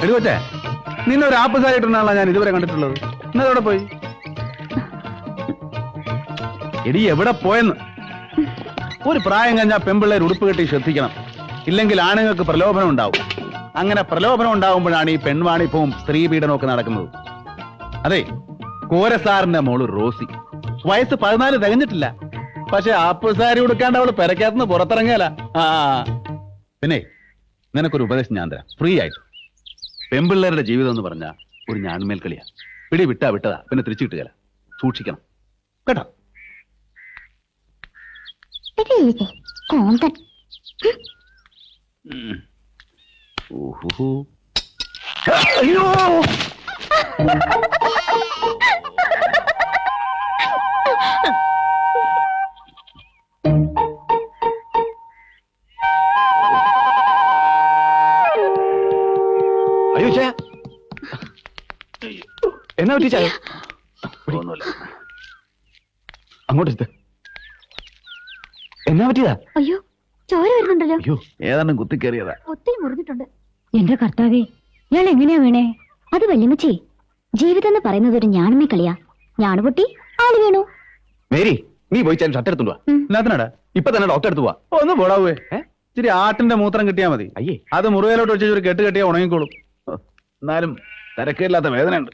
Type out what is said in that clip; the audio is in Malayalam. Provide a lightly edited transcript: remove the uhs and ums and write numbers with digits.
എടുക്കോട്ടെ, നിന്നെ ഒരു ആപ്പസായിട്ടാണല്ലോ ഞാൻ ഇതുവരെ കണ്ടിട്ടുള്ളത്. ഇന്നതോടെ പോയി എടി, എവിടെ പോയെന്ന്? ഒരു പ്രായം കഴിഞ്ഞാൽ പെമ്പിള്ളേർ ഉടുപ്പ് കെട്ടി ശ്രദ്ധിക്കണം, ഇല്ലെങ്കിൽ ആണുങ്ങൾക്ക് പ്രലോഭനം ഉണ്ടാവും. അങ്ങനെ പ്രലോഭനം ഉണ്ടാവുമ്പോഴാണ് ഈ പെൺവാണിപ്പവും സ്ത്രീ പീഡനമൊക്കെ നടക്കുന്നത്. അതെ, കോരസാറിന്റെ മോള് റോസി വയസ്സ് 14 തികഞ്ഞിട്ടില്ല. പക്ഷെ ആപ്പസാരി ഉടുക്കാണ്ട് അവള് പെരക്കകത്തുനിന്ന് പുറത്തിറങ്ങിയാല. പിന്നെ നിനക്കൊരു ഉപദേശം ഞാൻ തരാം, ഫ്രീ ആയിട്ട്. പെമ്പിള്ളേരുടെ ജീവിതം എന്ന് പറഞ്ഞാൽ ഒരു ഞാൺമേൽ കളിയാ. പിടി വിട്ടാ വിട്ടതാ, പിന്നെ തിരിച്ചു കിട്ടുകയില്ല. സൂക്ഷിക്കണം കേട്ടോ. അയ്യോ, അയ്യോ ചേ, എന്നാ പറ്റി ചായ? ഒന്നുമില്ല, അങ്ങോട്ട് എന്നാ പറ്റിയതാ? അയ്യോ, ചോര വരുന്നുണ്ടല്ലോ. അയ്യോ, ഏതാണ്ടും കുത്തി കയറിയതാ. ഒത്തിരി മുറിഞ്ഞിട്ടുണ്ട്. എന്റെ കർത്താവേ, ഇയാൾ എങ്ങനെയാ വീണേ? അത് വല്യമ്മച്ചി, ജീവിതം എന്ന് പറയുന്നത് ഒരു ഞാണുമേ കളിയാ. ഞാണു പൊട്ടി, ആള് വീണു. മേരി, നീ പോയി ചേട്ടൻ ഷർട്ട് എടുത്തു പോവാ. എന്നാത്തിനാടാ? ഇപ്പൊ തന്നെ ഡോക്ടർ എടുത്തു പോവാ. ഒന്ന് പോടാവേ. ഇച്ചിരി ആട്ടിന്റെ മൂത്രം കിട്ടിയാ മതി. അയ്യേ, അത് മുറിവേലോട്ട് വെച്ച് ഒരു കെട്ട് കെട്ടിയാ ഉണങ്ങിക്കോളും. എന്നാലും തരക്കേടില്ലാത്ത വേദന ഉണ്ട്.